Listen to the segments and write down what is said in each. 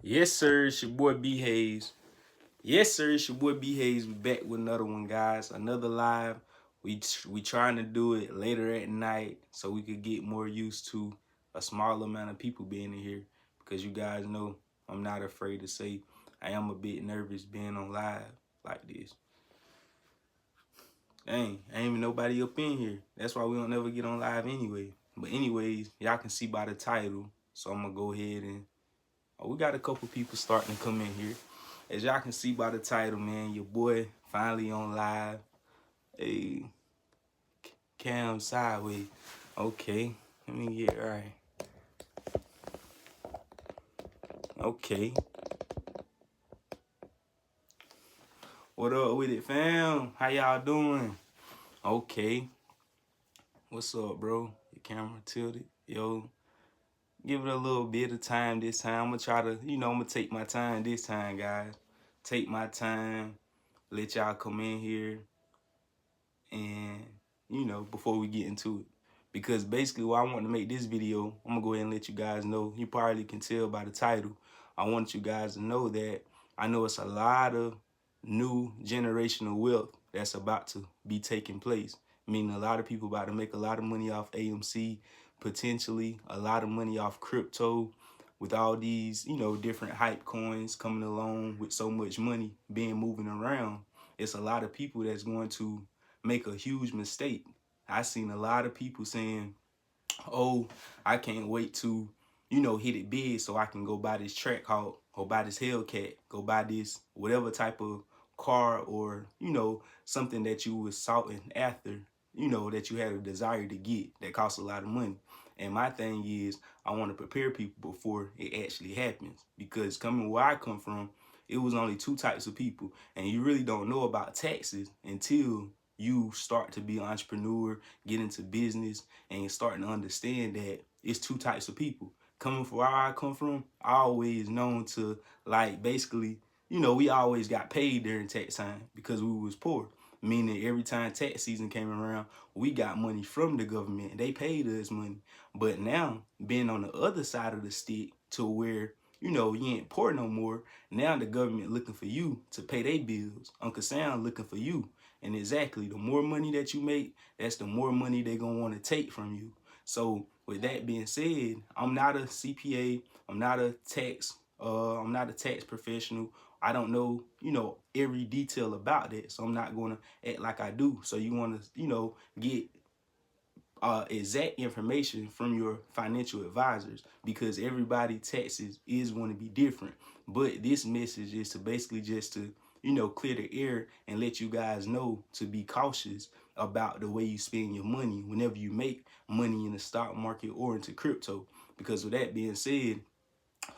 Yes, sir. It's your boy B Hayes. Yes, sir. It's your boy B Hayes. We back with another one, guys. Another live. We trying to do it later at night so we could get more used to a small amount of people being in here. Because you guys know I'm not afraid to say I am a bit nervous being on live like this. Dang, ain't even nobody up in here. That's why we don't never get on live anyway. But anyways, y'all can see by the title. So I'm gonna go ahead and we got a couple people starting to come in here. As y'all can see by the title, man, your boy finally on live. Hey, Cam sideways. Okay, let me get right. Okay. What up with it, fam? How y'all doing? Okay. What's up, bro? Your camera tilted. Yo, give it a little bit of time this time. I'm gonna try to, I'm gonna take my time this time, guys. Take my time. Let y'all come in here and before we get into it, because basically why I want to make this video, I'm gonna go ahead and let you guys know. You probably can tell by the title. I want you guys to know that I know it's a lot of new generational wealth that's about to be taking place, meaning a lot of people about to make a lot of money off AMC, potentially a lot of money off crypto, with all these different hype coins coming along with so much money being moving around. It's a lot of people that's going to make a huge mistake. I seen a lot of people saying, oh, I can't wait to, hit it big so I can go buy this Trackhawk, or buy this Hellcat, go buy this whatever type of car, or, something that you was sought after, that you had a desire to get that costs a lot of money. And my thing is, I want to prepare people before it actually happens, because coming where I come from, it was only two types of people, and you really don't know about taxes until you start to be an entrepreneur, get into business, and you're starting to understand that it's two types of people. Coming from where I come from, I always known to, like, basically, we always got paid during tax time because we was poor. Meaning every time tax season came around, we got money from the government. They paid us money. But now, being on the other side of the stick to where, you ain't poor no more, now the government looking for you to pay their bills. Uncle Sam looking for you. And exactly, the more money that you make, that's the more money they're going to want to take from you. So with that being said, I'm not a CPA. I'm not a tax professional. I don't know, every detail about that. So I'm not going to act like I do. So you want to, get exact information from your financial advisors, because everybody taxes is going to be different. But this message is to basically just to clear the air and let you guys know to be cautious about the way you spend your money whenever you make money in the stock market or into crypto. Because with that being said,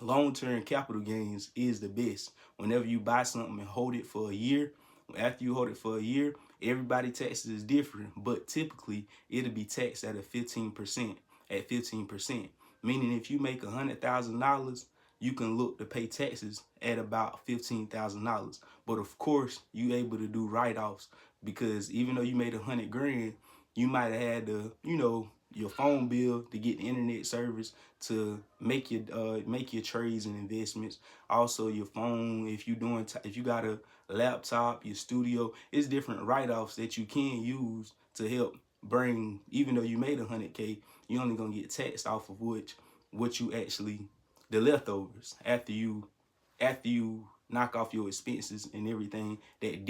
long-term capital gains is the best. Whenever you buy something and hold it for a year, after you hold it for a year, everybody taxes is different, but typically it'll be taxed at 15%. At 15%, meaning if you make $100,000, you can look to pay taxes at about $15,000. But of course, you able to do write-offs, because even though you made 100 grand, you might have had to, your phone bill to get the internet service to make your trades and investments. Also your phone, if you got a laptop, your studio, it's different write-offs that you can use to help bring. Even though you made 100K, you only gonna get taxed off of what you actually, the leftovers, after you knock off your expenses and everything that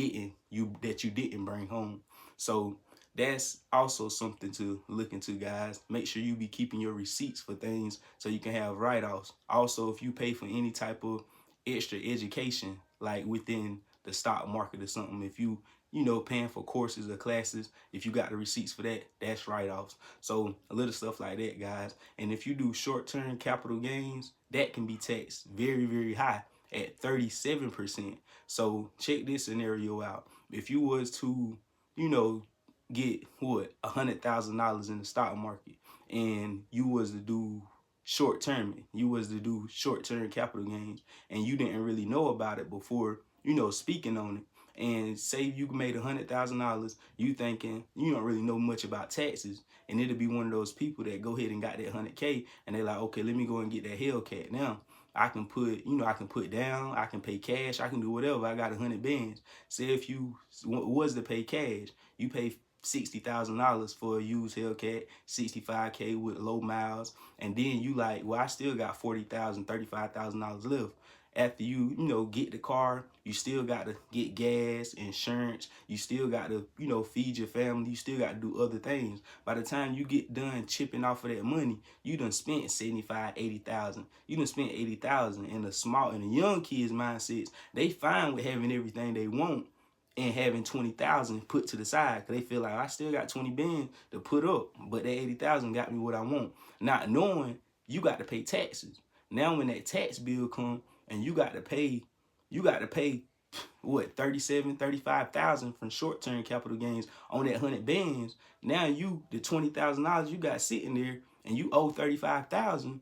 you didn't bring home. So that's also something to look into, guys. Make sure you be keeping your receipts for things so you can have write-offs. Also, if you pay for any type of extra education, like within the stock market or something, if you paying for courses or classes, if you got the receipts for that, that's write-offs. So a little stuff like that, guys. And if you do short-term capital gains, that can be taxed very, very high at 37%. So check this scenario out. If you was to, get $100,000 in the stock market, and you was to do short-term capital gains, and you didn't really know about it before, speaking on it, and say you made $100,000, you thinking you don't really know much about taxes, and it'll be one of those people that go ahead and got that 100K, and they're like, okay, let me go and get that Hellcat. Now, I can put, you know, I can put down, I can pay cash, I can do whatever. I got 100 bands. Say if you was to pay cash, you pay $60,000 for a used Hellcat, 65K with low miles, and then you like, well, I still got $40,000, $35,000 left. After you know, get the car, you still got to get gas, insurance. You still got to, you know, feed your family. You still got to do other things. By the time you get done chipping off of that money, you done spent 75, 80,000. You done spent 80,000. In the young kids' mindsets, they fine with having everything they want and having 20,000 put to the side, because they feel like I still got 20 bands to put up, but that 80,000 got me what I want. Not knowing you got to pay taxes. Now when that tax bill come and you got to pay what, 37, 35,000 from short-term capital gains on that 100 bands. Now you, the $20,000 you got sitting there and you owe 35,000.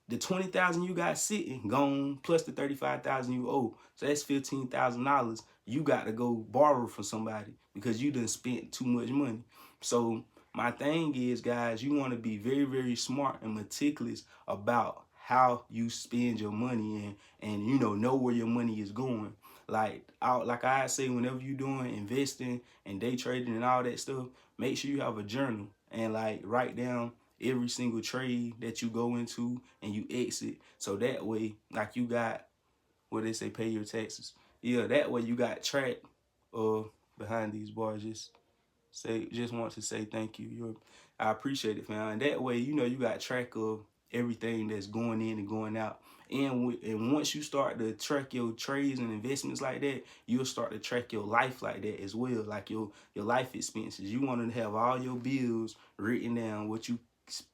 The 20,000 you got sitting gone plus the 35,000 you owe. So that's $15,000 you got to go borrow from somebody because you done spent too much money. So my thing is, guys, you want to be very, very smart and meticulous about how you spend your money and you know where your money is going. Like I say, whenever you're doing investing and day trading and all that stuff, make sure you have a journal and like write down every single trade that you go into and you exit. So that way, like you got, what they say, pay your taxes. Yeah, that way you got track behind these bars. Just want to say thank you. I appreciate it, fam. And that way, you know, you got track of everything that's going in and going out. And once you start to track your trades and investments like that, you'll start to track your life like that as well, like your life expenses. You want to have all your bills written down, what you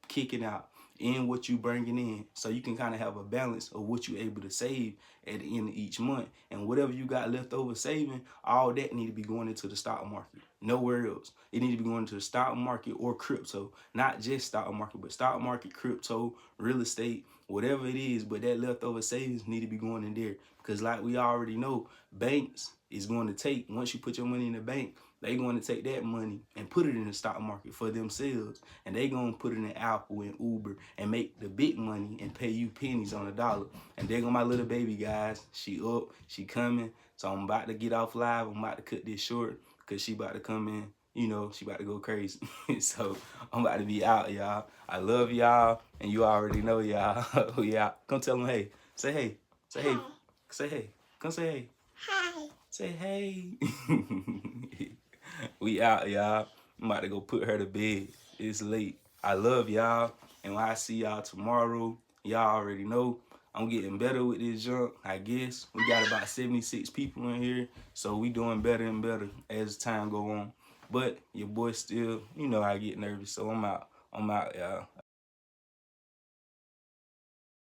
kicking out and what you bringing in, so you can kind of have a balance of what you're able to save at the end of each month. And whatever you got left over saving, all that need to be going into the stock market, nowhere else. It need to be going into the stock market or crypto, not just stock market, but stock market, crypto, real estate, whatever it is. But that leftover savings need to be going in there, because like we already know, banks is going to take, once you put your money in the bank, they going to take that money and put it in the stock market for themselves. And they going to put it in Apple and Uber and make the big money and pay you pennies on the dollar. And there go my little baby, guys. She up, she coming. So I'm about to get off live. I'm about to cut this short because she about to come in. You know, she about to go crazy. So I'm about to be out, y'all. I love y'all. And you already know, y'all. Yeah. Come tell them hey. Say hey. Say hey. Say hey. Come say hey. Hi. Say hey. We out, y'all. I'm about to go put her to bed. It's late. I love y'all. And when I see y'all tomorrow, y'all already know I'm getting better with this junk, I guess. We got about 76 people in here, so we doing better and better as time go on. But your boy still, you know, I get nervous, so I'm out. I'm out, y'all.